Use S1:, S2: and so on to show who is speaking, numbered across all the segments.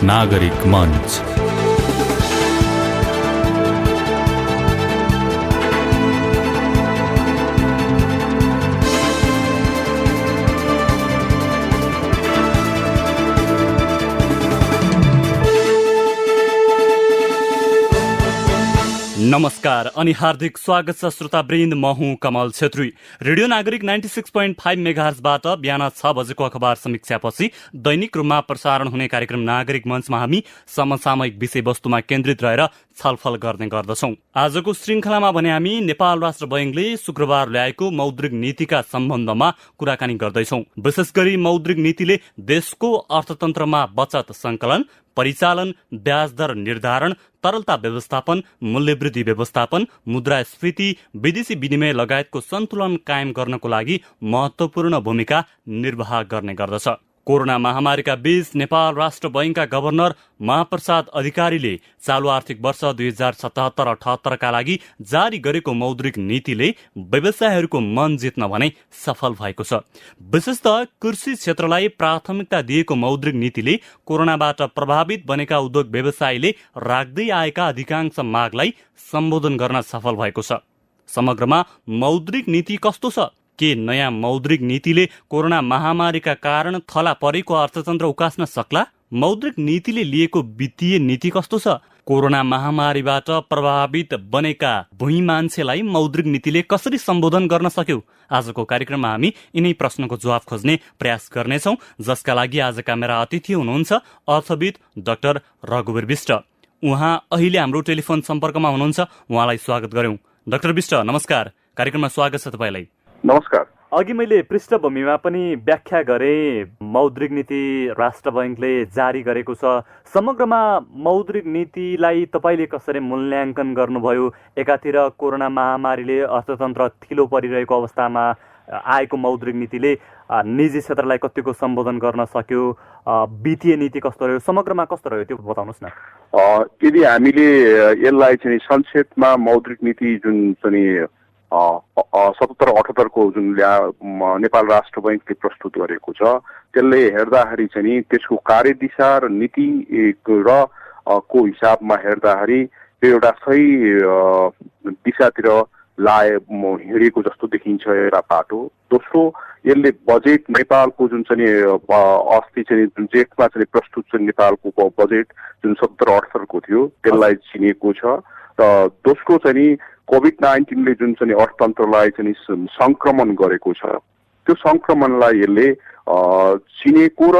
S1: नागरिक मञ्च। नमस्कार अनि हार्दिक स्वागत छ श्रोतावृन्द। म हुँ कमल छेत्री। रेडियो नागरिक 96.5 मेगाहर्जबाट बिहान 6 बजेको अखबार समीक्षापछि दैनिक रूपमा प्रसारण हुने कार्यक्रम नागरिक मञ्चमा हामी समसामयिक विषयवस्तुमा केन्द्रित रहेर छलफल गर्ने गर्दछौं। आजको श्रृङ्खलामा भने हामी नेपाल राष्ट्र बैंकले शुक्रबार ल्याएको मौद्रिक नीतिका सम्बन्धमा कुराकानी गर्दैछौं। विशेष गरी मौद्रिक नीतिले देशको अर्थतन्त्रमा बचत संकलन, परिचालन, ब्याज दर निर्धारण, तरलता व्यवस्थापन, मूल्यवृद्धि व्यवस्थापन, मुद्रास्फीति, विदेशी विनिमय लगायतको सन्तुलन कायम गर्नको लागि महत्वपूर्ण भूमिका निर्वाह गर्ने गर्दछ। कोरोना महामारीका बीच नेपाल राष्ट्र बैंकका गभर्नर महाप्रसाद अधिकारीले चालू आर्थिक वर्ष 2077-78 का लागि जारी गरेको मौद्रिक नीतिले व्यवसायहरूको मन जित्न भने सफल भएको छ। विशेषतः कृषि क्षेत्रलाई प्राथमिकता दिएको मौद्रिक नीतिले कोरोनाबाट प्रभावित बनेका उद्योग व्यवसायीले राख्दै आएका अधिकांश मागलाई सम्बोधन गर्न सफल भएको छ। समग्रमा मौद्रिक नीति कस्तो छ? के नयाँ मौद्रिक नीतिले कोरोना महामारीका कारण थला परेको अर्थतन्त्र उकास्न सक्ला? मौद्रिक नीतिले लिएको वित्तीय नीति कस्तो छ? कोरोना महामारीबाट प्रभावित बनेका भुइँ मान्छेलाई मौद्रिक नीतिले कसरी सम्बोधन गर्न सक्यो? आजको कार्यक्रममा हामी यिनै प्रश्नको जवाफ खोज्ने प्रयास गर्नेछौं, जसका लागि आजका मेरा अतिथि हुनुहुन्छ अर्थविद डाक्टर रघुवीर विष्ट। उहाँ अहिले हाम्रो टेलिफोन सम्पर्कमा हुनुहुन्छ। उहाँलाई स्वागत गरौं। डाक्टर विष्ट, नमस्कार। कार्यक्रममा स्वागत छ तपाईलाई।
S2: नमस्कार।
S3: अघि मैले पृष्ठभूमिमा पनि व्याख्या गरे मौद्रिक नीति राष्ट्र बैंकले जारी गरेको छ। समग्रमा मौद्रिक नीतिलाई तपाईले कसरी मूल्याङ्कन गर्नुभयो? एकातिर कोरोना महामारीले अर्थतन्त्र थिलो परिरहेको अवस्थामा आएको मौद्रिक नीतिले निजी क्षेत्रलाई कतिको सम्बोधन गर्न सक्यो? वित्तीय नीति कस्तो रह्यो? समग्रमा कस्तो रह्यो त्यो बताउनुहोस् न।
S2: यदि हामीले यसलाई चाहिँ संक्षेपमा मौद्रिक नीति जुन चाहिँ 77-78 को जुन नेपाल राष्ट्र बैंकले प्रस्तुत गरेको छ, त्यसले हेर्दाखेरि चाहिँ त्यसको कार्यदिशा र नीति र को हिसाबमा हेर्दाखेरि त्यो एउटा सही दिशातिर हिँडेको जस्तो देखिन्छ एउटा बाटो। दोस्रो, यसले बजेट नेपालको जुन चाहिँ अस्ति चाहिँ जुन जेठमा चाहिँ प्रस्तुत चाहिँ नेपालको बजेट जुन 77-78 को थियो त्यसलाई चिनेको छ। र दोस्रो चाहिँ कोभिड-19ले जुन चाहिँ अर्थतन्त्रलाई चाहिँ संक्रमण गरेको छ, त्यो संक्रमणलाई यसले चिनेको र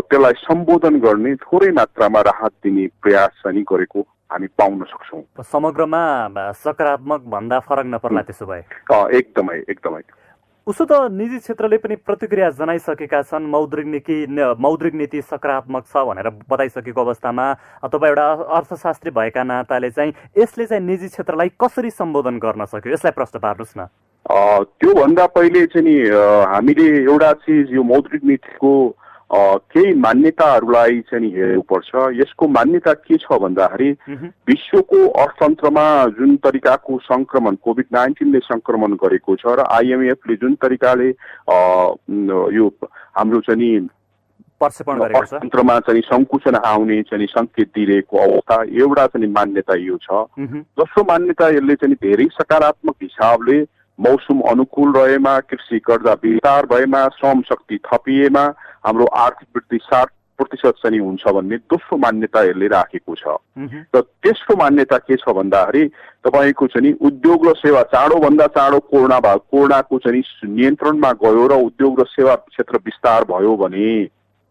S2: त्यसलाई सम्बोधन गर्ने, थोरै मात्रामा राहत दिने प्रयास चाहिँ गरेको हामी पाउन सक्छौँ।
S3: समग्रमा सकारात्मक भन्दा फरक नपर्ला त्यसो भए?
S2: एकदमै।
S3: उसो त निजी क्षेत्रले पनि प्रतिक्रिया जनाइसकेका छन्। मौद्रिक नीति सकारात्मक छ भनेर बताइसकेको अवस्थामा तपाईँ एउटा अर्थशास्त्री भएका नाताले चाहिँ यसले चाहिँ निजी क्षेत्रलाई कसरी सम्बोधन गर्न सक्यो? यसलाई प्रश्न पार्नुहोस् न।
S2: त्योभन्दा पहिले चाहिँ नि हामीले एउटा चिज यो मौद्रिक नीतिको केही मान्यताहरूलाई चाहिँ हेर्नुपर्छ। यसको मान्यता के छ भन्दाखेरि विश्वको अर्थतन्त्रमा जुन तरिकाको संक्रमण कोभिड-19ले संक्रमण गरेको छ र IMF-ले जुन तरिकाले यो हाम्रो चाहिँ अर्थतन्त्रमा चाहिँ संकुचन आउने चाहिँ संकेत दिइरहेको अवस्था, एउटा चाहिँ मान्यता यो छ। दोस्रो मान्यता यसले चाहिँ धेरै सकारात्मक हिसाबले मौसम अनुकूल रहेमा, कृषि कर्जा विस्तार भएमा, श्रम शक्ति थपिएमा हाम्रो आर्थिक वृद्धि 60% चाहिँ हुन्छ भन्ने दोस्रो मान्यता यसले राखेको छ। र तेस्रो मान्यता के छ भन्दाखेरि तपाईँको चाहिँ उद्योग र सेवा चाँडोभन्दा चाँडो कोरोनाको चाहिँ नियन्त्रणमा गयो र उद्योग र सेवा क्षेत्र विस्तार भयो भने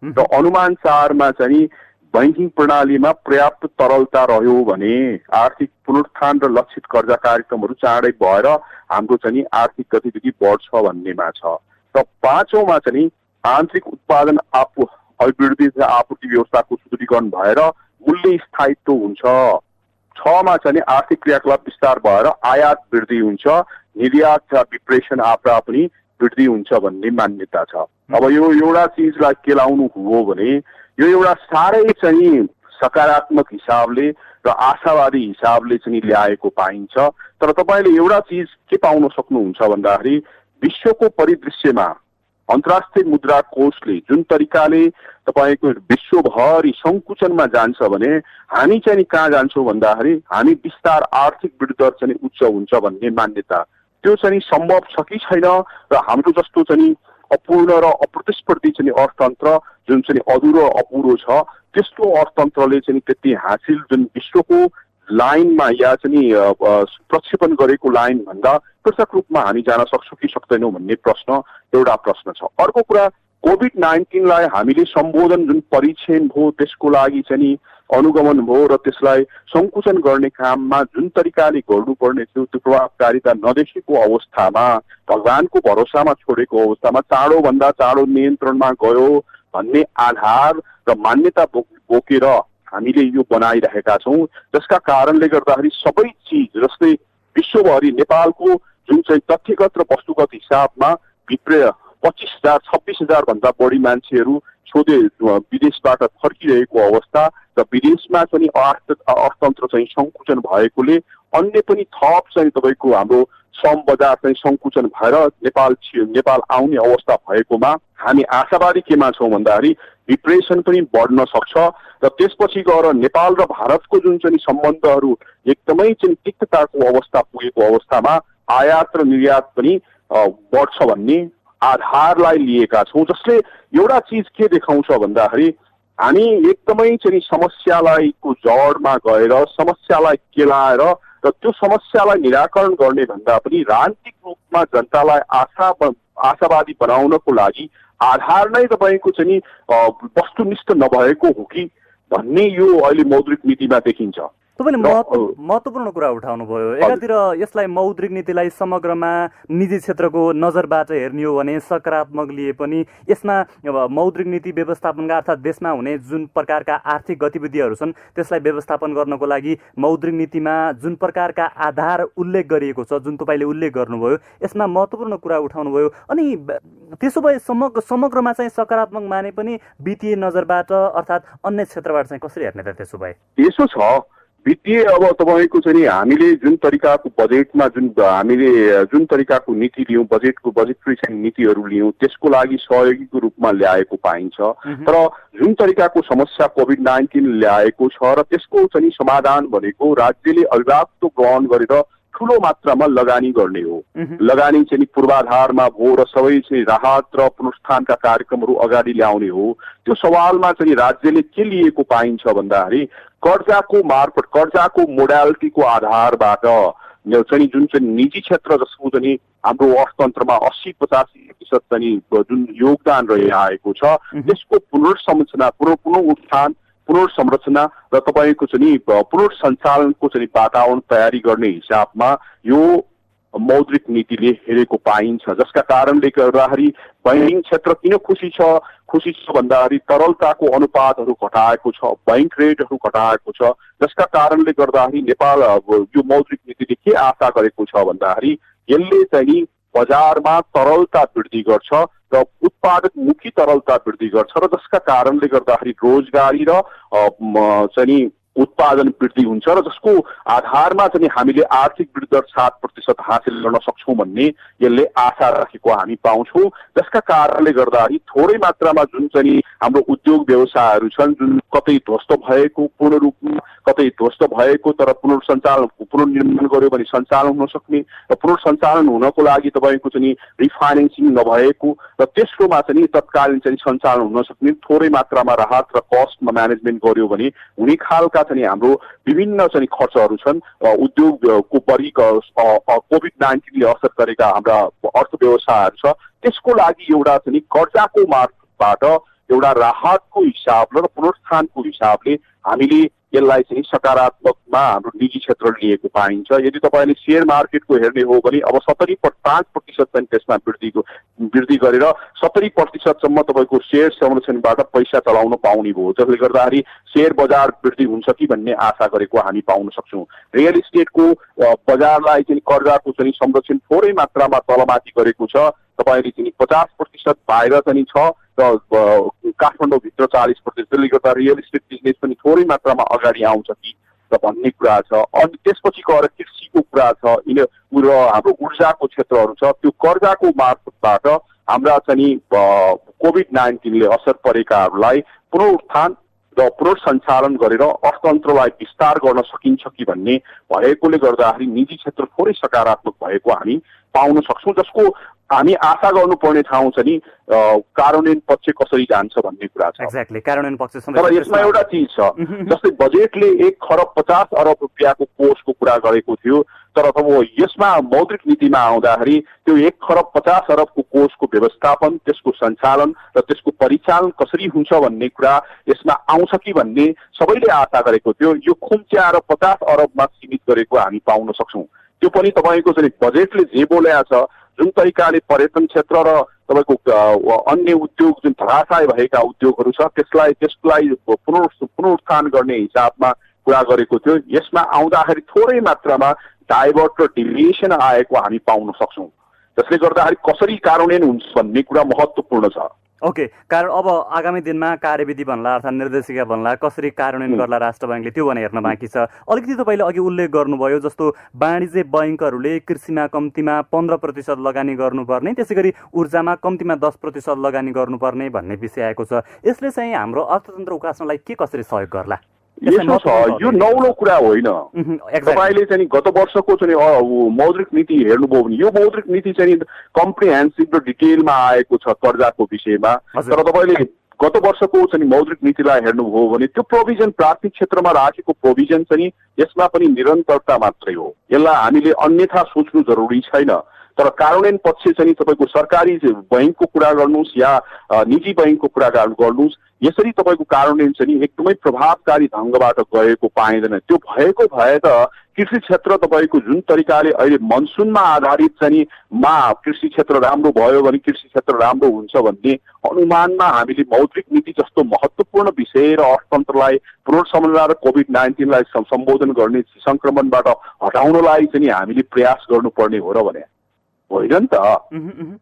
S2: र अनुमान 4मा चाहिँ बैंकिङ प्रणालीमा पर्याप्त तरलता रह्यो भने आर्थिक पुनरुत्थान र लक्षित कर्जा कार्यक्रमहरू चाँडै भएर हाम्रो चाहिँ आर्थिक गतिविधि बढ्छ भन्नेमा छ। र 5औंमा चाहिँ आन्तरिक उत्पादन अभिवृद्धि र आपूर्ति व्यवस्थाको सुदृढीकरण भएर मूल्य स्थायित्व हुन्छ। 6मा चाहिँ आर्थिक क्रियाकलाप विस्तार भएर आयात वृद्धि हुन्छ, निर्यात विप्रेषण आपदा पनि वृद्धि हुन्छ भन्ने मान्यता छ। अब यो एउटा चिजलाई केलाउनु हो भने यो एउटा साह्रै चाहिँ सकारात्मक हिसाबले र आशावादी हिसाबले चाहिँ ल्याएको पाइन्छ। तर तपाईँले एउटा चिज के पाउन सक्नुहुन्छ भन्दाखेरि विश्वको परिदृश्यमा अन्तर्राष्ट्रिय मुद्रा कोषले जुन तरिकाले तपाईँको विश्वभरि सङ्कुचनमा जान्छ भने हामी चाहिँ नि कहाँ जान्छौँ भन्दाखेरि हामी विस्तार आर्थिक वृद्धि दर चाहिँ उच्च हुन्छ भन्ने मान्यता त्यो चाहिँ सम्भव छ कि छैन र हाम्रो जस्तो चाहिँ अपूर्ण र अप्रतिस्पर्धी चाहिँ अर्थतन्त्र जुन चाहिँ अधुरो अपुरो छ त्यस्तो अर्थतन्त्रले चाहिँ त्यति हासिल जुन विश्वको लाइनमा या चाहिँ प्रक्षेपण गरेको लाइन भन्दा पृथक रूपमा हामी जान सक्छौँ कि सक्दैनौँ भन्ने एउटा प्रश्न छ। अर्को कुरा कोभिड-19लाई हामीले सम्बोधन जुन परीक्षण भयो त्यसको लागि चाहिँ अनुगमन भयो र त्यसलाई सङ्कुचन गर्ने काममा जुन तरिकाले गर्नुपर्ने थियो त्यो प्रभावकारिता नदेखेको अवस्थामा भगवानको भरोसामा छोडेको अवस्थामा चाँडोभन्दा चाँडो नियन्त्रणमा गयो भन्ने आधार र मान्यता बोकेर हामीले यो बनाइरहेका छौँ, जसका कारणले गर्दाखेरि सबै चिज जस्तै विश्वभरि नेपालको जुन चाहिँ तथ्यगत र वस्तुगत हिसाबमा भित्र 25,000 26,000 भन्दा बढी मान्छेहरू सोधे विदेशबाट फर्किरहेको अवस्था र विदेशमा चाहिँ अर्थतन्त्र चाहिँ सङ्कुचन भएकोले अन्य पनि थप चाहिँ तपाईँको हाम्रो श्रम बजार चाहिँ सङ्कुचन भएर नेपाल आउने अवस्था भएकोमा हामी आशावादी केमा छौँ भन्दाखेरि डिप्रेसन पनि बढ्न सक्छ र त्यसपछि गएर नेपाल र भारतको जुन चाहिँ सम्बन्धहरू एकदमै चाहिँ तिक्तताको अवस्था पुगेको अवस्थामा आयात र निर्यात पनि बढ्छ भन्ने आधारलाई लिएका छौँ, जसले एउटा चिज के देखाउँछ भन्दाखेरि हामी एकदमै चाहिँ समस्यालाईको जडमा गएर समस्यालाई केलाएर र त्यो समस्यालाई निराकरण गर्ने भन्दा पनि राजनीतिक रूपमा जनतालाई आशावादी बनाउनको लागि आधार नै तपाईँको चाहिँ वस्तुनिष्ठ नभएको हो कि भन्ने यो अहिले मौद्रिक नीतिमा देखिन्छ।
S3: तपाईँले महत्त्वपूर्ण कुरा उठाउनुभयो। एकातिर यसलाई मौद्रिक नीतिलाई समग्रमा निजी क्षेत्रको नजरबाट हेर्ने हो भने सकारात्मक लिए पनि यसमा मौद्रिक नीति व्यवस्थापनका अर्थात् देशमा हुने जुन प्रकारका आर्थिक गतिविधिहरू छन् त्यसलाई व्यवस्थापन गर्नको लागि मौद्रिक नीतिमा जुन प्रकारका आधार उल्लेख गरिएको छ, जुन तपाईँले उल्लेख गर्नुभयो, यसमा महत्त्वपूर्ण कुरा उठाउनुभयो। अनि त्यसो भए समग्रमा चाहिँ सकारात्मक माने पनि वित्तीय नजरबाट अर्थात् अन्य क्षेत्रबाट चाहिँ कसरी हेर्ने त? त्यसो भए
S2: यसो छ वित्तीय अब तपाईँको चाहिँ हामीले जुन तरिकाको बजेटमा जुन तरिकाको नीति लियौँ, बजेटरी चाहिँ नीतिहरू लियौँ, त्यसको लागि सहयोगीको रूपमा ल्याएको पाइन्छ। तर जुन तरिकाको समस्या कोभिड-19 ल्याएको छ र त्यसको चाहिँ समाधान भनेको राज्यले अभिभावकत्व ग्रहण गरेर ठुलो मात्रामा लगानी गर्ने हो। लगानी चाहिँ पूर्वाधारमा हो र सबै चाहिँ राहत र पुनरुत्थानका कार्यक्रमहरू अगाडि ल्याउने हो। त्यो सवालमा चाहिँ राज्यले के लिएको पाइन्छ भन्दाखेरि कर्जाको मोडालिटीको आधारबाट चाहिँ जुन चाहिँ निजी क्षेत्र जसको चाहिँ हाम्रो अर्थतन्त्रमा 80-85% चाहिँ जुन योगदान रहिआएको छ त्यसको पुनर्संरचना र तपाईँको चाहिँ पुनर्सञ्चालनको चाहिँ वातावरण तयारी गर्ने हिसाबमा यो मौद्रिक नीतिले हेरेको पाइन्छ, जसका कारणले गर्दाखेरि बैंकिङ क्षेत्र किन खुसी छ भन्दाखेरि तरलताको अनुपातहरू घटाएको छ, बैंक रेटहरू घटाएको छ, जसका कारणले गर्दाखेरि नेपाल यो मौद्रिक नीतिले के आशा गरेको छ भन्दाखेरि यसले चाहिँ बजारमा तरलता वृद्धि गर्छ र उत्पादकमुखी तरलता वृद्धि गर्छ र जसका कारणले गर्दाखेरि रोजगारी र चाहिँ उत्पादन वृद्धि हुन्छ र जसको आधारमा चाहिँ हामीले आर्थिक वृद्धि दर 7% हासिल गर्न सक्छौँ भन्ने यसले आशा राखेको हामी पाउँछौँ। जसका कारणले गर्दाखेरि थोरै मात्रामा जुन चाहिँ हाम्रो उद्योग व्यवसायहरू छन्, जुन कतै ध्वस्त भएको पूर्ण रूपमा कतै ध्वस्त भएको तर पुनर्निर्माण गर्यो भने सञ्चालन हुन सक्ने र पुनर्सञ्चालन हुनको लागि तपाईँको चाहिँ रिफाइनेन्सिङ नभएको र त्यसकोमा चाहिँ तत्कालीन चाहिँ सञ्चालन हुन सक्ने थोरै मात्रामा राहत र कस्टमा म्यानेजमेन्ट गर्यो भने हुने खालका चाहिँ हाम्रो विभिन्न चाहिँ खर्चहरू छन्। उद्योगको बढी कोभिड-19ले असर गरेका हाम्रा अर्थव्यवस्थाहरू छ, त्यसको लागि एउटा चाहिँ कर्जाको मार्फतबाट एउटा राहतको हिसाबले र पुनरुत्थानको हिसाबले हामीले यसलाई चाहिँ सकारात्मकमा हाम्रो निजी क्षेत्र लिएको पाइन्छ। यदि तपाईँले सेयर मार्केटको हेर्ने हो भने अब 75% चाहिँ त्यसमा वृद्धि गरेर 70%सम्म तपाईँको सेयर संरक्षणबाट पैसा चलाउन पाउने भयो, जसले गर्दाखेरि सेयर बजार वृद्धि हुन्छ कि भन्ने आशा गरेको हामी पाउन सक्छौँ। रियल इस्टेटको बजारलाई चाहिँ कर्जाको चाहिँ संरक्षण थोरै मात्रामा तलमाथि गरेको छ। तपाईँले चाहिँ 50% बाहिर चाहिँ छ र काठमाडौँभित्र 40%, जसले गर्दा रियल इस्टेट बिजनेस पनि थोरै मात्रामा अगाडि आउँछ कि त भन्ने कुरा छ। अनि त्यसपछि गएर कृषिको कुरा छ र हाम्रो ऊर्जाको क्षेत्रहरू छ। त्यो कर्जाको मार्फतबाट हाम्रा चाहिँ कोभिड-19ले असर परेकाहरूलाई पुनरुत्थान र पुनर्सञ्चालन गरेर अर्थतन्त्रलाई विस्तार गर्न सकिन्छ कि भन्ने भएकोले गर्दाखेरि निजी क्षेत्र थोरै सकारात्मक भएको हामी पाउन सक्छौँ, जसको हामी आशा गर्नुपर्ने ठाउँ चाहिँ कार्यान्वयन पक्ष कसरी जान्छ भन्ने कुरा छ।
S3: एक्ज्याक्टली, कार्यान्वयन पक्ष।
S2: तर यसमा एउटा चिज छ, जस्तै बजेटले 1 खरब 50 अरब रुपियाँको कोषको कुरा गरेको थियो, तर अब यसमा मौद्रिक नीतिमा आउँदाखेरि त्यो 1 खरब 50 अरबको कोषको व्यवस्थापन, त्यसको सञ्चालन र त्यसको परिचालन कसरी हुन्छ भन्ने कुरा यसमा आउँछ कि भन्ने सबैले आशा गरेको थियो। यो खुम्च्याएर 50 अरबमा सीमित गरेको हामी पाउन सक्छौँ। त्यो पनि तपाईँको चाहिँ बजेटले जे बोलेको छ, जुन तरिकाले पर्यटन क्षेत्र र तपाईँको अन्य उद्योग जुन धराशायी भएका उद्योगहरू छ त्यसलाई पुनरुत्थान गर्ने हिसाबमा कुरा गरेको थियो। यसमा आउँदाखेरि थोरै मात्रामा डाइभर्ट र डिभिएसन आएको हामी पाउन सक्छौँ, जसले गर्दाखेरि कसरी कार्यान्वयन हुन्छ भन्ने कुरा महत्त्वपूर्ण छ।
S3: ओके, कारण अब आगामी दिनमा कार्यविधि भन्ला अर्थात् निर्देशिका भन्ला कसरी कार्यान्वयन गर्ला राष्ट्र बैंकले त्यो भने हेर्न बाँकी छ। अलिकति तपाईँले अघि उल्लेख गर्नुभयो जस्तो वाणिज्य बैंकहरूले कृषिमा कम्तीमा 15% लगानी गर्नुपर्ने, त्यसै गरी ऊर्जामा कम्तीमा 10% लगानी गर्नुपर्ने भन्ने विषय आएको छ। यसले चाहिँ हाम्रो अर्थतन्त्र उकास्नलाई के कसरी सहयोग गर्ला?
S2: यसो छ, यो नौलो कुरा होइन। तपाईँले चाहिँ गत वर्षको चाहिँ मौद्रिक नीति हेर्नुभयो भने यो मौद्रिक नीति चाहिँ कम्प्रिहेन्सिभ र डिटेलमा आएको छ कर्जाको विषयमा। तर तपाईँले गत वर्षको चाहिँ मौद्रिक नीतिलाई हेर्नुभयो भने त्यो प्रोभिजन प्राथमिक क्षेत्रमा राखेको प्रोभिजन चाहिँ यसमा पनि निरन्तरता मात्रै हो। यसलाई हामीले अन्यथा सोच्नु जरुरी छैन। तर कार्यान्वयन पक्ष चाहिँ तपाईँको सरकारी बैंकको कुरा गर्नुहोस् या निजी बैंकको कुरा गर्नुहोस्, यसरी तपाईँको कार्यान्वयन चाहिँ एकदमै प्रभावकारी ढङ्गबाट गएको पाइँदैन। त्यो भएको भए त कृषि क्षेत्र तपाईँको जुन तरिकाले अहिले मनसुनमा आधारित चाहिँ कृषि क्षेत्र राम्रो भयो भने कृषि क्षेत्र राम्रो हुन्छ भन्ने अनुमानमा हामीले मौद्रिक नीति जस्तो महत्त्वपूर्ण विषय र अर्थतन्त्रलाई पुनर्संरचना र कोभिड-19लाई सम्बोधन गर्ने सङ्क्रमणबाट हटाउनलाई चाहिँ हामीले प्रयास गर्नुपर्ने हो र भने होइन नि त।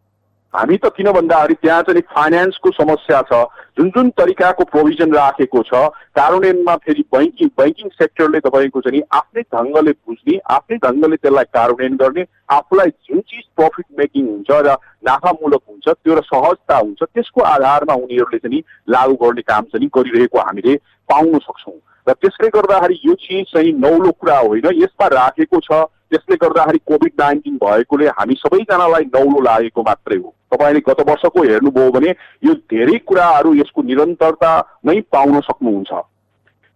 S2: हामी त किन भन्दाखेरि त्यहाँ चाहिँ फाइनेन्सको समस्या छ। जुन तरिकाको प्रोभिजन राखेको छ कार्यान्वयनमा फेरि बैंकिङ सेक्टरले तपाईँको चाहिँ आफ्नै ढङ्गले बुझ्ने, आफ्नै ढङ्गले त्यसलाई कार्यान्वयन गर्ने, आफूलाई जुन चिज प्रफिट मेकिङ हुन्छ र नाफामूलक हुन्छ त्यो र सहजता हुन्छ त्यसको आधारमा उनीहरूले चाहिँ लागू गर्ने काम चाहिँ गरिरहेको हामीले पाउन सक्छौँ। र त्यसले गर्दाखेरि यो चिज चाहिँ नौलो कुरा होइन, यसमा राखेको छ। त्यसले गर्दाखेरि कोभिड-19 भएकोले हामी सबैजनालाई नौलो लागेको मात्रै हो। तपाईँले गत वर्षको हेर्नुभयो भने यो धेरै कुराहरू यसको निरन्तरता नै पाउन सक्नुहुन्छ।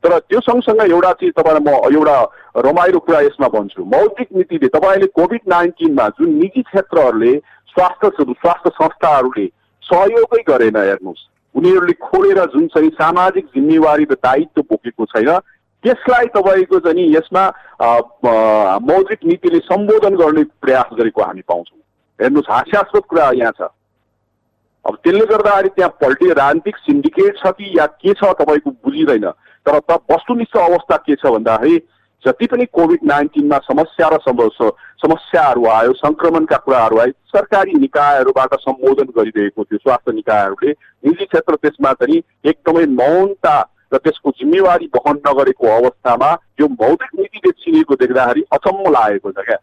S2: तर त्यो सँगसँगै एउटा चिज तपाईँलाई म एउटा रमाइलो कुरा यसमा भन्छु, मौद्रिक नीतिले तपाईँले कोभिड-19मा जुन निजी क्षेत्रहरूले स्वास्थ्य संस्थाहरूले सहयोगै गरेन, हेर्नुहोस् उनीहरूले खोलेर जुन चाहिँ सामाजिक जिम्मेवारी र दायित्व बोकेको छैन त्यसलाई तपाईँको चाहिँ यसमा मौद्रिक नीतिले सम्बोधन गर्ने प्रयास गरेको हामी पाउँछौँ। हेर्नुहोस् हास्यास्पद कुरा यहाँ छ। अब त्यसले गर्दाखेरि त्यहाँ राजनीतिक सिन्डिकेट छ कि या के छ तपाईँको बुझिँदैन। तर वस्तुनिष्ठ अवस्था के छ भन्दाखेरि जति पनि कोभिड-19मा समस्या र समस्याहरू आयो, सङ्क्रमणका कुराहरू आयो, सरकारी निकायहरूबाट सम्बोधन गरिरहेको थियो स्वास्थ्य निकायहरूले। निजी क्षेत्र त्यसमा चाहिँ एकदमै मौनता र त्यसको जिम्मेवारी वहन नगरेको अवस्थामा यो मौद्रिक नीतिले चिनेको देख्दाखेरि अचम्म लागेको छ क्या।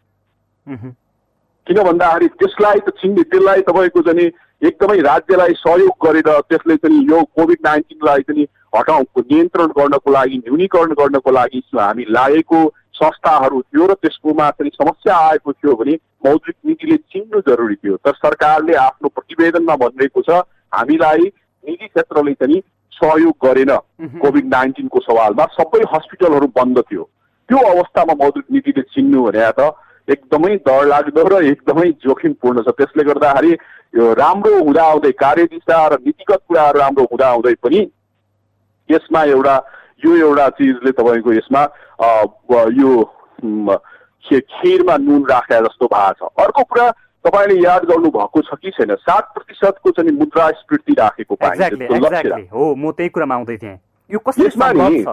S2: किन भन्दाखेरि त्यसलाई तपाईँको चाहिँ एकदमै राज्यलाई सहयोग गरेर त्यसले चाहिँ यो कोभिड-19लाई चाहिँ नियन्त्रण गर्नको लागि, न्यूनीकरण गर्नको लागि हामी लागेको संस्थाहरू थियो र त्यसकोमा चाहिँ समस्या आएको थियो भने मौद्रिक नीतिले चिन्नु जरुरी थियो। तर सरकारले आफ्नो प्रतिवेदनमा भनिरहेको छ हामीलाई निजी क्षेत्रले चाहिँ सहयोग गरेन कोभिड-19को सवालमा, सबै हस्पिटलहरू बन्द थियो। त्यो अवस्थामा मौद्रिक नीतिले चिन्नु भने त एकदमै डरलाग्दो र एकदमै जोखिमपूर्ण छ। त्यसले गर्दाखेरि यो राम्रो हुँदाहुँदै कार्यदिशा र नीतिगत कुराहरू राम्रो हुँदाहुँदै पनि यसमा एउटा चिजले तपाईँको यसमा यो खिरमा नुन राखे जस्तो भएको छ। अर्को कुरा तपाईँले याद गर्नु भएको छ कि छैन, 7% को चाहिँ मुद्रास्फीति राखेको पाइन्छ
S3: हो। म त्यही कुरामा आउँदै थिएँ।
S2: यसमा नि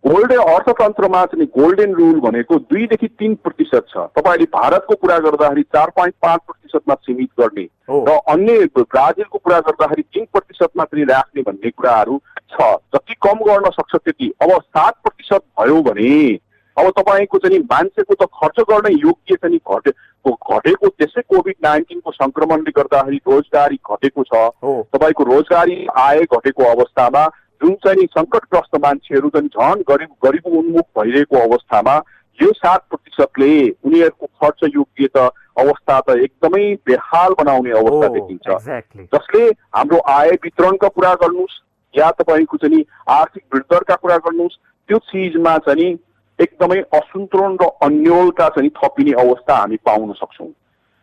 S2: गोल्डन अर्थतन्त्रमा चाहिँ गोल्डन रुल भनेको 2 देखि 3% छ। तपाईँले भारतको कुरा गर्दाखेरि 4.5%मा सीमित गर्ने र अन्य ब्राजिलको कुरा गर्दाखेरि 3%मा पनि राख्ने भन्ने कुराहरू छ। जति कम गर्न सक्छ त्यति। अब 7% भयो भने अब तपाईँको चाहिँ नि मान्छेको त खर्च गर्ने योग्य चाहिँ नि घटेको त्यसै कोभिड-19 संक्रमणले गर्दाखेरि रोजगारी घटेको छ। तपाईँको रोजगारी आय घटेको अवस्थामा जुन चाहिँ नि सङ्कटग्रस्त मान्छेहरू चाहिँ झन् गरिब उन्मुख भइरहेको अवस्थामा यो 7%ले उनीहरूको खर्च योग्य त अवस्था त एकदमै बेहाल बनाउने अवस्था देखिन्छ। जसले हाम्रो आय वितरणका कुरा गर्नुहोस् या तपाईँको चाहिँ नि आर्थिक वृद्धिदरका कुरा गर्नुहोस्, त्यो चिजमा चाहिँ नि एकदमै असन्तुलन र अन्योलता चाहिँ थपिने अवस्था हामी पाउन सक्छौँ।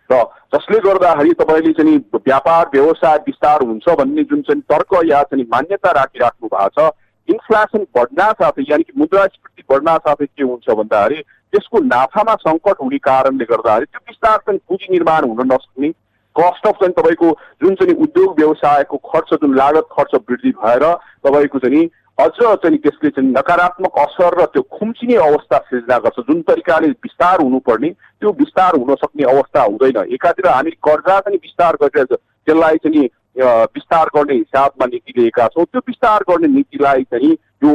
S2: र जसले गर्दाखेरि तपाईँले चाहिँ व्यापार व्यवसाय विस्तार हुन्छ भन्ने जुन चाहिँ तर्क या चाहिँ मान्यता राखिराख्नु भएको छ, इन्फ्लेसन बढ्न साथै यानि कि मुद्रास्फीति बढ्न साथै के हुन्छ भन्दाखेरि त्यसको नाफामा सङ्कट हुने कारणले गर्दाखेरि त्यो विस्तार चाहिँ पुँजी निर्माण हुन नसक्ने, कस्ट अफ चाहिँ तपाईँको जुन चाहिँ उद्योग व्यवसायको खर्च जुन लागत खर्च वृद्धि भएर तपाईँको चाहिँ अझ चाहिँ त्यसले चाहिँ नकारात्मक असर र त्यो खुम्चिने अवस्था सिर्जना गर्छ। जुन तरिकाले विस्तार हुनुपर्ने त्यो विस्तार हुन सक्ने अवस्था हुँदैन। एकातिर हामी कर्जा पनि विस्तार गरेर त्यसलाई चाहिँ विस्तार गर्ने हिसाबमा नीति लिएका छौँ, त्यो विस्तार गर्ने नीतिलाई चाहिँ यो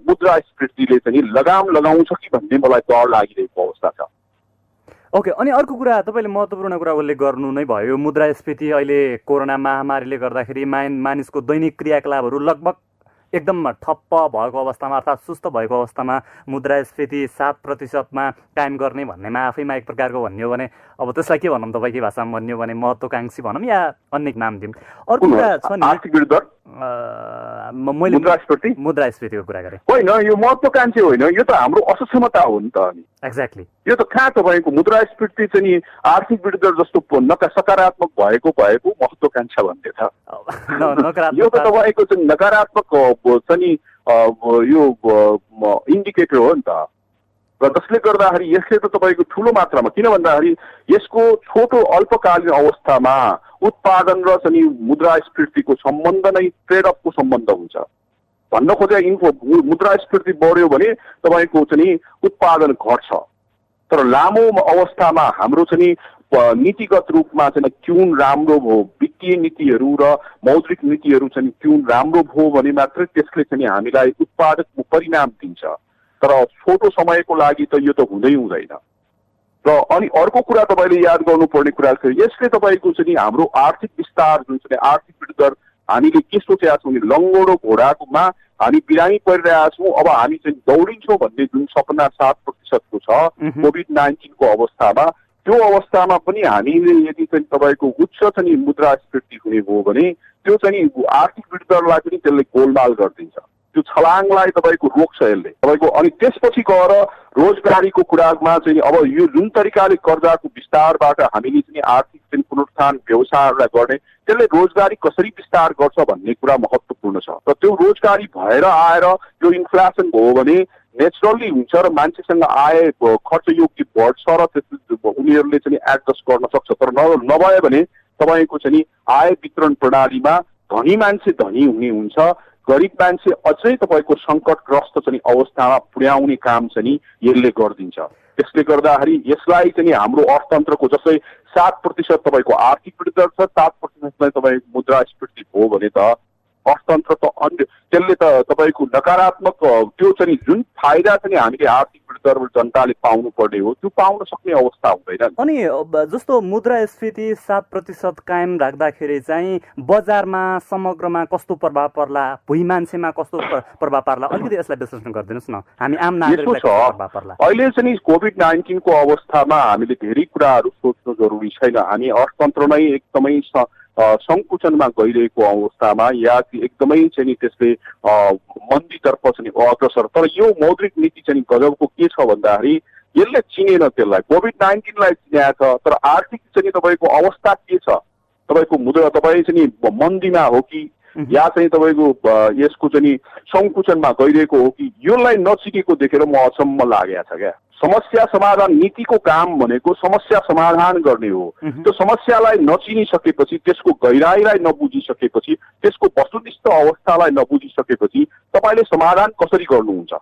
S2: मुद्रास्फीतिले चाहिँ लगाम लगाउँछ कि भन्ने मलाई डर लागिरहेको अवस्था छ।
S3: ओके, अनि अर्को कुरा तपाईँले महत्त्वपूर्ण कुरा उल्लेख गर्नु नै भयो। मुद्रास्फीति अहिले कोरोना महामारीले गर्दाखेरि मानिसको दैनिक क्रियाकलापहरू लगभग एकदम ठप्प भएको अवस्थामा अर्थात् सुस्त भएको अवस्थामा मुद्रास्फीति 7%मा कायम गर्ने भन्नेमा आफैमा एक प्रकारको भन्ने हो भने अब त्यसलाई के भनौँ, तपाईँकै भाषामा भन्ने हो भने महत्त्वकाङ्क्षी भनौँ या अन्य नाम दिउँ। अर्को कुरा छ नि मैले मुद्रास्फीतिको कुरा गरेँ।
S2: होइन, यो महत्त्वकाङ्क्षी होइन, यो त हाम्रो असक्षमता हो नि त।
S3: एक्ज्याक्टली,
S2: यो त कहाँ तपाईँको मुद्रास्फीति चाहिँ आर्थिक वृद्धि जस्तो सकारात्मक भएको महत्त्वकांक्षा भन्ने छ। यो त तपाईँको चाहिँ नकारात्मक चाहिँ यो इन्डिकेटर हो नि त। र जसले गर्दाखेरि यसले त तपाईँको ठुलो मात्रामा, किन भन्दाखेरि यसको छोटो अल्पकालीन अवस्थामा उत्पादन र चाहिँ मुद्रास्फीतिको सम्बन्ध नै ट्रेडअपको सम्बन्ध हुन्छ। भन्न खोजे मुद्रास्फीति बढ्यो भने तपाईँको चाहिँ उत्पादन घट्छ, तर लामो अवस्थामा हाम्रो चाहिँ नीतिगत रूपमा चाहिँ ट्युन राम्रो भयो, वित्तीय नीतिहरू र मौद्रिक नीतिहरू चाहिँ ट्युन राम्रो भयो भने मात्रै त्यसले चाहिँ हामीलाई उत्पादक परिणाम दिन्छ। तर छोटो समयको लागि त यो त हुँदै हुँदैन। र अनि अर्को कुरा तपाईँले याद गर्नुपर्ने कुरा छ, यसले तपाईँको चाहिँ हाम्रो आर्थिक विस्तार जुन चाहिँ आर्थिक वृद्धि दर हामीले के सोचेका छौँ नि लङ्गोरो घोडाकोमा हामी बिरामी परिरहेका छौँ, अब हामी चाहिँ दौडिन्छौँ भन्ने जुन सपना 7%को छ कोभिड-19 अवस्थामा, त्यो अवस्थामा पनि हामीले यदि चाहिँ तपाईँको उच्च चाहिँ मुद्रास्फीति हुने हो भने त्यो चाहिँ आर्थिक वृद्धि दरलाई पनि त्यसले गोलमाल गरिदिन्छ, त्यो छलाङलाई तपाईँको रोक्छ यसले तपाईँको। अनि त्यसपछि गएर रोजगारीको कुरामा चाहिँ अब यो जुन तरिकाले कर्जाको विस्तारबाट हामीले चाहिँ आर्थिक चाहिँ पुनरुत्थान व्यवसायहरूलाई गर्ने त्यसले रोजगारी कसरी विस्तार गर्छ भन्ने कुरा महत्त्वपूर्ण छ। र त्यो रोजगारी भएर आएर यो इन्फ्लेसन भयो भने नेचुरल्ली हुन्छ र मान्छेसँग आय खर्च योग्य बढ्छ र त्यस उनीहरूले चाहिँ एडजस्ट गर्न सक्छ। तर नभए भने तपाईँको चाहिँ आय वितरण प्रणालीमा धनी मान्छे धनी हुने हुन्छ, गरिब मान्छे अझै तपाईँको सङ्कटग्रस्त चाहिँ अवस्थामा पुर्याउने काम चाहिँ यसले गरिदिन्छ। त्यसले गर्दाखेरि यसलाई चाहिँ हाम्रो अर्थतन्त्रको जस्तै 7% तपाईँको आर्थिक वृद्धि दर छ, 7% तपाईँको मुद्रास्फीति हो भने त अर्थतन्त्र त अन्य त्यसले त तपाईँको नकारात्मक त्यो चाहिँ जुन फाइदा चाहिँ हामीले आर्थिक वृद्धि दर जनताले पाउनु पर्ने हो त्यो पाउन सक्ने अवस्था हुँदैन।
S3: अनि जस्तो मुद्रास्फीति 7% कायम राख्दाखेरि चाहिँ बजारमा समग्रमा कस्तो प्रभाव पर्ला, भुइँ मान्छेमा कस्तो प्रभाव पर्ला, अलिकति यसलाई विश्लेषण गरिदिनुहोस् न। हामी आम नागरिकलाई कस्तो प्रभाव पर्ला?
S2: अहिले चाहिँ कोभिड-19 अवस्थामा हामीले धेरै कुराहरू सोच्नु जरुरी छैन। हामी अर्थतन्त्र नै एकदमै सङ्कुचनमा गइरहेको अवस्थामा या एकदमै चाहिँ त्यसले मन्दीतर्फ चाहिँ अग्रसर। तर यो मौद्रिक नीति चाहिँ गजबको के छ भन्दाखेरि यसले चिनेन, त्यसलाई कोभिड-19लाई चिनाएको छ, तर आर्थिक चाहिँ तपाईँको अवस्था के छ, तपाईँको मुद्रा तपाईँ चाहिँ मन्दीमा हो कि या चाहिँ तपाईँको यसको चाहिँ सङ्कुचनमा गइरहेको हो कि यसलाई नचिनेको देखेर म अचम्म लागेको छ क्या। समस्या समाधान नीतिको काम भनेको समस्या समाधान गर्ने हो। त्यो समस्यालाई नचिनिसकेपछि, त्यसको गहिराईलाई नबुझिसकेपछि, त्यसको वस्तुनिष्ठ अवस्थालाई नबुझिसकेपछि तपाईँले समाधान कसरी गर्नुहुन्छ?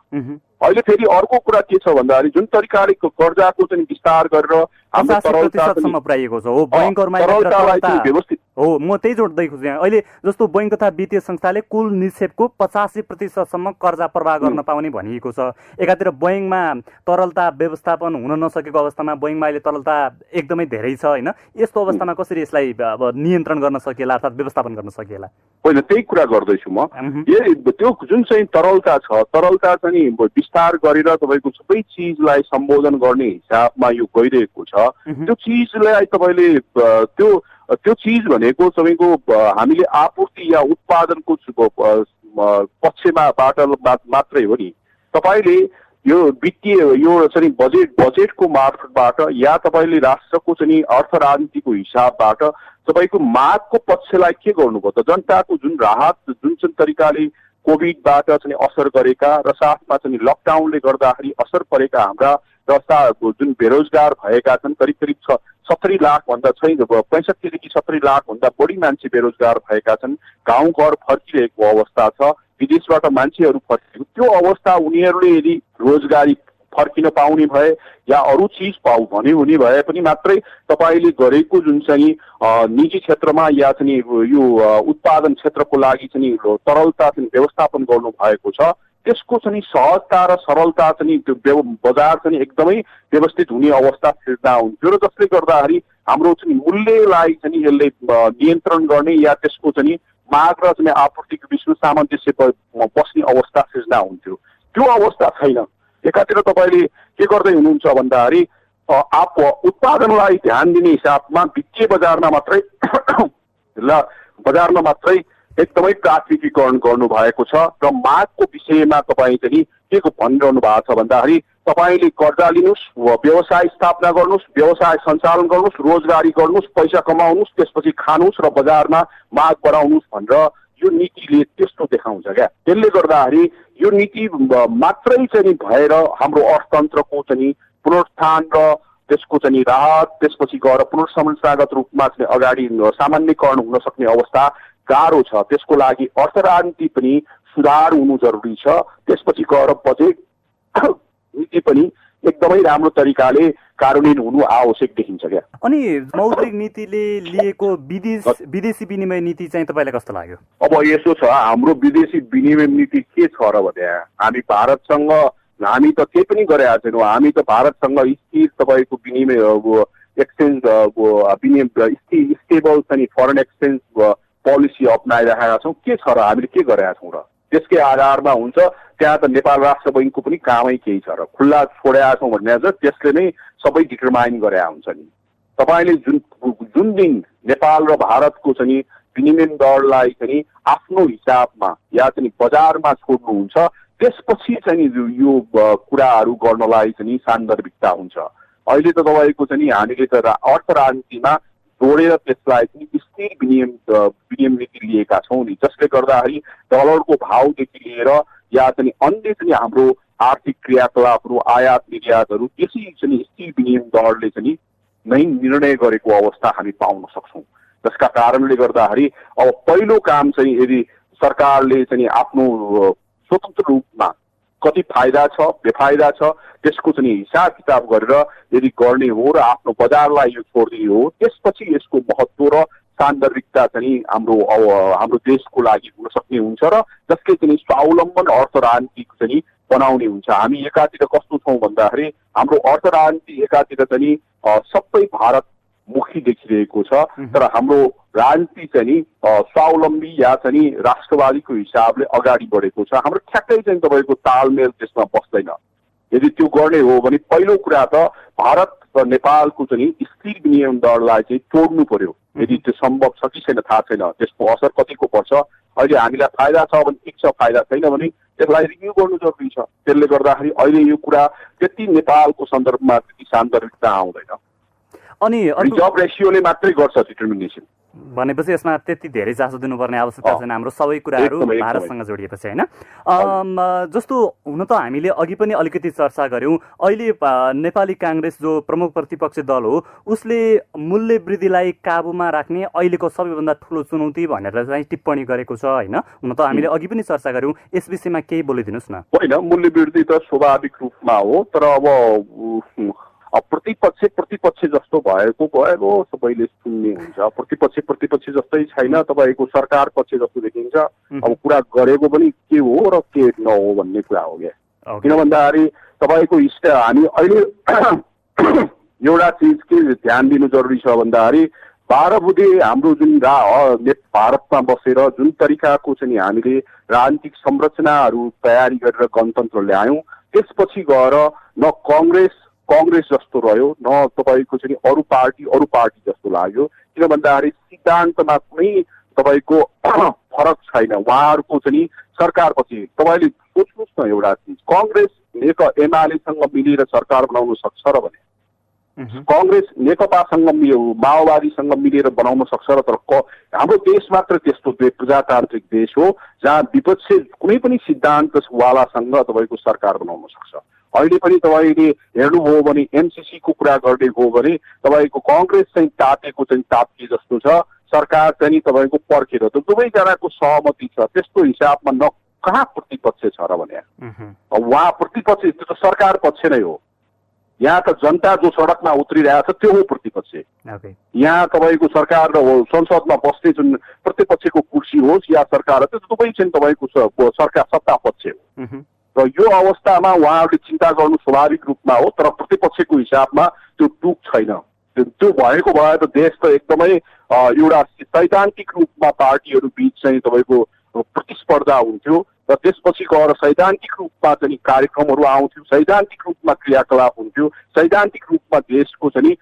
S2: अहिले फेरि अर्को कुरा के छ भन्दाखेरि जुन तरिकाले कर्जाको चाहिँ विस्तार गरेर हाम्रो
S3: 85% पुर्याइएको छ हो बैंकहरुमा
S2: तरलतालाई चाहिँ व्यवस्थित
S3: हो म त्यही जोड्दै खोजेँ अहिले जस्तो बैंक तथा वित्तीय संस्थाले कुल निक्षेपको 85% कर्जा प्रवाह गर्न पाउने भनिएको छ एकातिर बैंकमा तरलता व्यवस्थापन हुन नसकेको अवस्थामा बैंकमा अहिले तरलता एकदमै धेरै छ हैन यस्तो अवस्थामा कसरी यसलाई अब नियन्त्रण गर्न सकिएला अर्थात व्यवस्थापन गर्न सकिएला
S2: होइन त्यही कुरा गर्दैछु म त्यो जुन चाहिँ तरलता छ तरलता चाहिँ विस्तार गरेर तपाईँको सबै चिजलाई सम्बोधन गर्ने हिसाबमा यो गइरहेको छ त्यो चिजलाई तपाईँले त्यो चिज भनेको तपाईँको हामीले आपूर्ति या उत्पादनको पक्षबाट मात्रै हो नि तपाईँले यो वित्तीय यो चाहिँ बजेटको मार्फतबाट या तपाईँले राष्ट्रको चाहिँ अर्थ राजनीतिको हिसाबबाट तपाईँको मागको पक्षलाई के गर्नुभयो त जनताको जुन राहत जुन चाहिँ तरिकाले कोभिडबाट चाहिँ असर गरेका र साथमा चाहिँ लकडाउनले गर्दाखेरि असर परेका हाम्रा रस्ता जुन बेरोजगार भएका छन् करिब करिब 70 लाख भन्दा 65 देखि 70 लाख भन्दा बढी मान्छे बेरोजगार भएका छन् गाउँ घर फर्किरहेको अवस्था छ विदेशबाट मान्छेहरू फर्किएको त्यो अवस्था उनीहरूले यदि रोजगारी फर्किन पाउने भए या अरू चिज पाउ भने हुने भए पनि मात्रै तपाईँले गरेको जुन चाहिँ निजी क्षेत्रमा या चाहिँ यो उत्पादन क्षेत्रको लागि चाहिँ तरलता चाहिँ व्यवस्थापन गर्नु भएको छ त्यसको चाहिँ सहजता र सरलता चाहिँ त्यो बजार चाहिँ एकदमै व्यवस्थित हुने अवस्था सिर्जना हुन्थ्यो र जसले गर्दाखेरि हाम्रो चाहिँ मूल्यलाई चाहिँ यसले नियन्त्रण गर्ने या त्यसको चाहिँ माग र चाहिँ आपूर्तिको बिचमा सामञ्जस्य बस्ने अवस्था सिर्जना हुन्थ्यो त्यो अवस्था छैन एकातिर तपाईँले के गर्दै हुनुहुन्छ भन्दाखेरि उत्पादनलाई ध्यान दिने हिसाबमा वित्तीय बजारमा मात्रै एकदमै प्राथमिकीकरण गर्नु भएको छ र मागको विषयमा तपाईँ चाहिँ के भनिरहनु भएको छ भन्दाखेरि तपाईँले कर्जा लिनुहोस् व्यवसाय स्थापना गर्नुहोस् व्यवसाय सञ्चालन गर्नुहोस् रोजगारी गर्नुहोस् पैसा कमाउनुहोस् त्यसपछि खानुहोस् र बजारमा माग बढाउनुहोस् भनेर यो नीतिले त्यस्तो देखाउँछ क्या त्यसले गर्दाखेरि यो नीति मात्रै चाहिँ भएर हाम्रो अर्थतन्त्रको चाहिँ पुनरुत्थान र त्यसको चाहिँ राहत त्यसपछि गएर पुनर्संरचनागत रूपमा चाहिँ अगाडि सामान्यकरण हुन सक्ने अवस्था गाह्रो छ त्यसको लागि अर्थ राजनीति पनि सुधार हुनु जरुरी छ त्यसपछि गएर बजेट नीति पनि एकदमै राम्रो तरिकाले कार्यान्वयन हुनु आवश्यक देखिन्छ क्या
S3: अनि मौद्रिक नीतिले लिएको विदेशी विनिमय नीति चाहिँ तपाईँलाई कस्तो लाग्यो
S2: अब यसो छ हाम्रो विदेशी विनिमय नीति के छ र भने हामी भारतसँग हामी त केही पनि गरेका छैनौँ हामी त भारतसँग स्थिर तपाईँको विनिमय एक्सचेन्ज स्टेबल चाहिँ फरेन एक्सचेन्ज पोलिसी अप्नाइरहेका छौँ के छ र हामीले के गरेका छौँ र त्यसकै आधारमा हुन्छ त्यहाँ त नेपाल राष्ट्र बैङ्कको पनि कामै केही छ र खुल्ला छोडेका छौँ भन्ने चाहिँ त्यसले नै सबै डिटरमाइन गरेका हुन्छ नि तपाईँले जुन दिन नेपाल र भारतको चाहिँ विनिमय दरलाई चाहिँ आफ्नो हिसाबमा या चाहिँ बजारमा छोड्नुहुन्छ त्यसपछि चाहिँ यो कुराहरू गर्नलाई चाहिँ सान्दर्भिकता हुन्छ अहिले त तपाईँको चाहिँ हामीले त अर्थ राजनीतिमा जोडेर त्यसलाई चाहिँ स्थिर विनिमय नीति लिएका छौँ नि जसले गर्दाखेरि डलरको भावदेखि लिएर या चाहिँ अन्य चाहिँ हाम्रो आर्थिक क्रियाकलापहरू आयात निर्यातहरू त्यसै चाहिँ स्थिर विनिमय दरले चाहिँ नै निर्णय गरेको अवस्था हामी पाउन सक्छौँ जसका कारणले गर्दाखेरि अब पहिलो काम चाहिँ यदि सरकारले चाहिँ आफ्नो स्वतन्त्र रूपमा कति फाइदा छ बेफाइदा छ त्यसको चाहिँ हिसाब किताब गरेर यदि गर्ने हो र आफ्नो बजारलाई यो छोड्दिने हो त्यसपछि यसको महत्त्व र सान्दर्भिकता चाहिँ हाम्रो देशको लागि हुन सक्ने हुन्छ र जसले चाहिँ स्वावलम्बन अर्थ राजनीति चाहिँ बनाउने हुन्छ हामी एकातिर कस्तो छौँ भन्दाखेरि हाम्रो अर्थ राजनीति एकातिर चाहिँ सबै भारतमुखी देखिरहेको छ तर हाम्रो राजनीति चाहिँ स्वावलम्बी या चाहिँ राष्ट्रवादीको हिसाबले अगाडि बढेको छ हाम्रो ठ्याक्कै चाहिँ तपाईँको तालमेल त्यसमा बस्दैन यदि त्यो गर्ने हो भने पहिलो कुरा त भारत र नेपालको चाहिँ स्थिर विनिमय दरलाई चाहिँ तोड्नु पर्यो यदि त्यो सम्भव छ कि छैन थाहा छैन त्यसको असर कतिको पर्छ अहिले हामीलाई फाइदा छ भने ठिक छ फाइदा छैन भने त्यसलाई रिभ्यू गर्नु जरुरी छ त्यसले गर्दाखेरि अहिले यो कुरा त्यति नेपालको सन्दर्भमा त्यति सान्दर्भिकता आउँदैन
S3: अनि
S2: रिजर्भ रेसियोले मात्रै गर्छ डिटर्मिनेसन
S3: भनेपछि यसमा त्यति धेरै चासो दिनुपर्ने आवश्यकता छैन हाम्रो सबै कुराहरू भारतसँग जोडिएपछि होइन जस्तो हुन त हामीले अघि पनि अलिकति चर्चा गर्यौँ अहिले नेपाली काङ्ग्रेस जो प्रमुख प्रतिपक्षी दल हो उसले मूल्य वृद्धिलाई काबुमा राख्ने अहिलेको सबैभन्दा ठुलो चुनौती भनेर चाहिँ टिप्पणी गरेको छ होइन हुन त हामीले अघि पनि चर्चा गर्यौँ यस विषयमा केही बोलिदिनुहोस् न
S2: होइन मूल्य वृद्धि त स्वाभाविक रूपमा हो तर अब प्रतिपक्ष जस्तो भएको गएको सबैले सुन्ने हुन्छ। प्रतिपक्ष जस्तै छैन, तपाईँको सरकार पक्ष जस्तो देखिन्छ। अब कुरा गरेको पनि के हो र के नहो भन्ने कुरा हो क्या। किन भन्दाखेरि तपाईँको हामी अहिले एउटा चिज के ध्यान दिनु जरुरी छ भन्दाखेरि 12 बुधे हाम्रो जुन भारतमा बसेर जुन तरिकाको चाहिँ हामीले राजनीतिक संरचनाहरू तयारी गरेर गणतन्त्र ल्यायौँ, त्यसपछि गएर न कांग्रेस जस्तो रह्यो, न तपाईँको चाहिँ अरू पार्टी जस्तो लाग्यो। किन भन्दाखेरि सिद्धान्तमा कुनै तपाईँको फरक छैन। उहाँहरूको चाहिँ सरकारपछि तपाईँले सोच्नुहोस् न एउटा चिज, कांग्रेस एमालेसँग मिलेर सरकार बनाउन सक्छ र भने कांग्रेस नेकपासँग माओवादीसँग मिलेर बनाउन सक्छ र, तर हाम्रो देश मात्र त्यस्तो प्रजातान्त्रिक देश हो जहाँ विपक्ष कुनै पनि सिद्धान्तवालासँग तपाईँको सरकार बनाउन सक्छ। अहिले पनि तपाईँले हेर्नुभयो भने एमसीसी को कुरा गर्ने हो भने तपाईँको कांग्रेस चाहिँ तातेको चाहिँ ताप्के जस्तो छ, सरकार चाहिँ तपाईँको पर्खेर त दुवैजनाको सहमति छ। त्यस्तो हिसाबमा न कहाँ प्रतिपक्ष छ र भने उहाँ प्रतिपक्ष, त्यो त सरकार पक्ष नै हो। यहाँ त जनता जो सडकमा उत्रिरहेको छ त्यो हो प्रतिपक्ष। यहाँ तपाईँको सरकार र संसदमा बस्ने जुन प्रतिपक्षको कुर्सी होस् या सरकार, त्यो दुवै चाहिँ तपाईँको सरकार सत्ता पक्ष हो। र यो अवस्थामा उहाँहरूले चिन्ता गर्नु स्वाभाविक रूपमा हो, तर प्रतिपक्षको हिसाबमा त्यो टुक छैन। त्यो भएको भए त देश त एकदमै एउटा सैद्धान्तिक रूपमा पार्टीहरू बीच चाहिँ तपाईँको प्रतिस्पर्धा हुन्थ्यो र त्यसपछि गएर सैद्धान्तिक रूपमा चाहिँ कार्यक्रमहरू आउँथ्यो, सैद्धान्तिक रूपमा क्रियाकलाप हुन्थ्यो, सैद्धान्तिक रूपमा देशको चाहिँ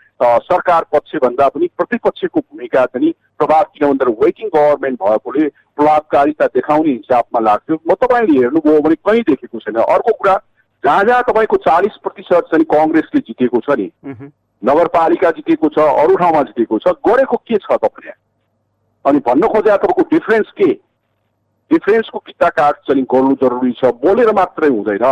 S2: सरकार पक्ष भन्दा पनि प्रतिपक्षको भूमिका चाहिँ प्रभाव, किन भन्दा वेटिङ गभर्मेन्ट भएकोले प्रभावकारिता देखाउने हिसाबमा लाग्थ्यो। म तपाईँले हेर्नुभयो भने कहीँ देखेको छैन। अर्को कुरा, जहाँ तपाईँको 40% चाहिँ कांग्रेसले जितेको छ नि, नगरपालिका जितेको छ, अरू ठाउँमा जितेको छ, गरेको के छ तपाईँले? अनि भन्न खोजे तपाईँको डिफरेन्स के? डिफरेन्सको किता काट चाहिँ गर्नु जरुरी छ। बोलेर मात्रै हुँदैन,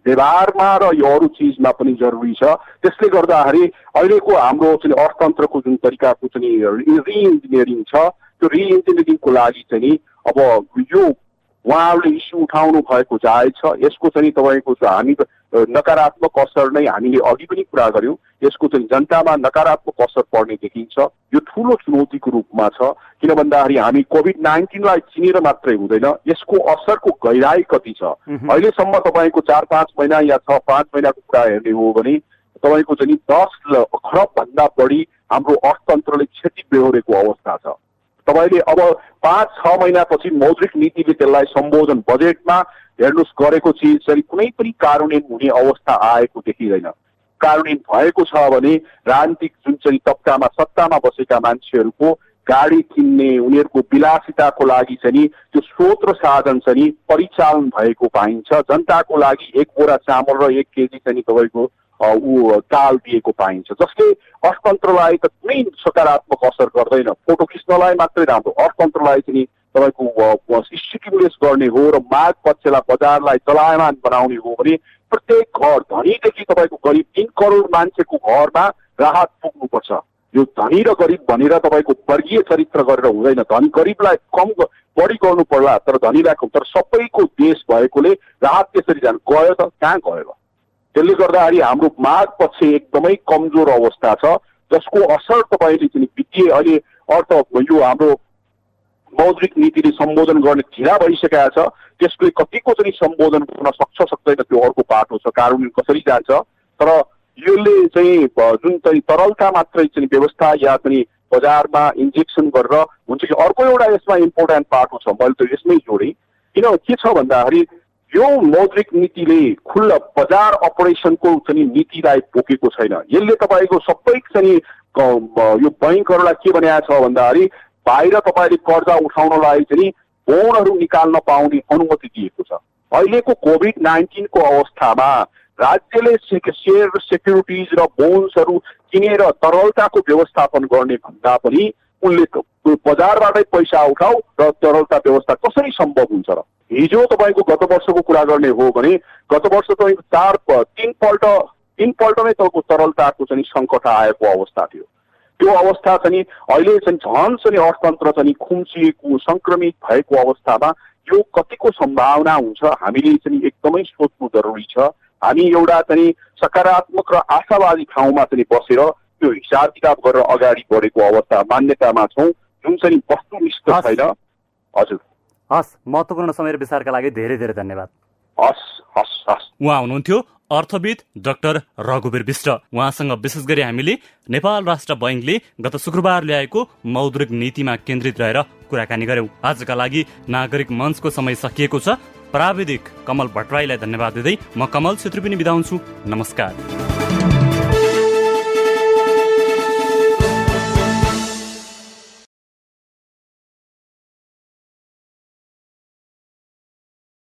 S2: व्यवहारमा र यो अरू चिजमा पनि जरुरी छ। त्यसले गर्दाखेरि अहिलेको हाम्रो चाहिँ अर्थतन्त्रको जुन तरिकाको चाहिँ रिइन्जिनियरिङ छ, त्यो रिइन्जिनियरिङको लागि चाहिँ अब यो उहाँहरूले इस्यु उठाउनु भएको जायज छ। यसको चाहिँ तपाईँको हामी नकारात्मक असर नै हामीले अघि पनि कुरा गर्यौँ, यसको चाहिँ जनतामा नकारात्मक असर पर्ने देखिन्छ। यो ठुलो चुनौतीको रूपमा छ। किन भन्दाखेरि हामी कोभिड-19लाई चिनेर मात्रै हुँदैन, यसको असरको गहिराई कति छ। अहिलेसम्म तपाईँको 4-5 महिना या 6-5 महिनाको कुरा हेर्ने हो भने तपाईँको चाहिँ 10 खरब भन्दा बढी हाम्रो अर्थतन्त्रले क्षति बेहोरेको अवस्था छ। तपाईँले अब 5-6 महिनापछि मौद्रिक नीतिले त्यसलाई सम्बोधन बजेटमा हेर्नुहोस् गरेको चिज चाहिँ कुनै पनि कार्यान्वयन हुने अवस्था आएको देखिँदैन। कार्यान्वयन भएको छ भने राजनीतिक जुन चाहिँ तबकामा सत्तामा बसेका मान्छेहरूको गाडी किन्ने, उनीहरूको विलासिताको लागि चाहिँ त्यो स्रोत र साधन चाहिँ परिचालन भएको पाइन्छ। जनताको लागि 1 बोरा चामल र 1 केजी चाहिँ तपाईँको ताल दिएको पाइन्छ, जसले अर्थतन्त्रलाई त कुनै सकारात्मक असर गर्दैन। फोटो खिच्नलाई मात्रै राम्रो, अर्थतन्त्रलाई चाहिँ तपाईँको स्टिमुलेस गर्ने हो र माग पक्षलाई बजारलाई चलायमान बनाउने हो भने प्रत्येक घर धनीदेखि तपाईँको गरिब 3 करोड मान्छेको घरमा राहत पुग्नुपर्छ। यो धनी र गरिब भनेर तपाईँको वर्गीय चरित्र गरेर हुँदैन। धनी गरिबलाई कम बढी गर्नु पर्ला, तर धनीलाई कम, तर सबैको देश भएकोले राहत त्यसरी जानु गयो त कहाँ गयो। त्यसले गर्दाखेरि हाम्रो माग पक्ष एकदमै कमजोर अवस्था छ, जसको असर तपाईँले चाहिँ वित्तीय अहिले अर्थ यो हाम्रो मौद्रिक नीतिले सम्बोधन गर्ने ढिला भइसकेका छ। त्यसले कतिको चाहिँ सम्बोधन गर्न सक्छ सक्दैन त्यो अर्को बाटो छ, कार्यान्वयन कसरी जान्छ। तर यसले चाहिँ जुन चाहिँ तरलता मात्रै चाहिँ व्यवस्था या पनि बजारमा इन्जेक्सन गरेर हुन्छ कि अर्को एउटा यसमा इम्पोर्टेन्ट बाटो छ, मैले त यसमै जोडेँ। किन के छ भन्दाखेरि यो मौद्रिक नीतिले खुल्ला बजार अपरेसनको चाहिँ नीतिलाई बोकेको छैन। यसले तपाईँको सबै चाहिँ यो बैंकहरूलाई के बनाएको छ भन्दाखेरि बाहिर तपाईँले कर्जा उठाउनलाई चाहिँ बोनहरू निकाल्न पाउने अनुमति दिएको छ। अहिलेको कोभिड-19 को अवस्थामा राज्यले सेयर सेक्युरिटिज र बोन्सहरू किनेर तरलताको व्यवस्थापन गर्ने भन्दा पनि उनले बजारबाटै पैसा उठाऊ र तरलता व्यवस्था कसरी सम्भव हुन्छ र? हिजो तपाईँको गत वर्षको कुरा गर्ने हो भने गत वर्ष तपाईँको 3 पल्ट नै तपाईँको तरलताको चाहिँ सङ्कट आएको अवस्था थियो। त्यो अवस्था चाहिँ अहिले चाहिँ झन् चाहिँ अर्थतन्त्र चाहिँ खुम्चिएको सङ्क्रमित भएको अवस्थामा यो कतिको सम्भावना हुन्छ हामीले चाहिँ एकदमै सोच्नु जरुरी छ। हामी एउटा चाहिँ सकारात्मक र आशावादी ठाउँमा चाहिँ बसेर त्यो हिसाब किताब गरेर अगाडि बढेको अवस्था मान्यतामा छौँ, जुन चाहिँ वस्तुनिष्ठ छैन। हजुर,
S3: हस्, महत्त्वपूर्ण समय र विचारका लागि धेरै धेरै धन्यवाद।
S2: हस् हस् हस्।
S1: उहाँ हुनुहुन्थ्यो अर्थविद डाक्टर रघुवीर विष्ट। उहाँसँग विशेष गरी हामीले नेपाल राष्ट्र बैंकले गत शुक्रबार ल्याएको मौद्रिक नीतिमा केन्द्रित रहेर कुराकानी गर्यौं। आजका लागि नागरिक मञ्चको समय सकिएको छ। प्राविधिक कमल भट्टराईलाई धन्यवाद दिँदै म कमल छेत्री पनि बिदा हुन्छु। नमस्कार।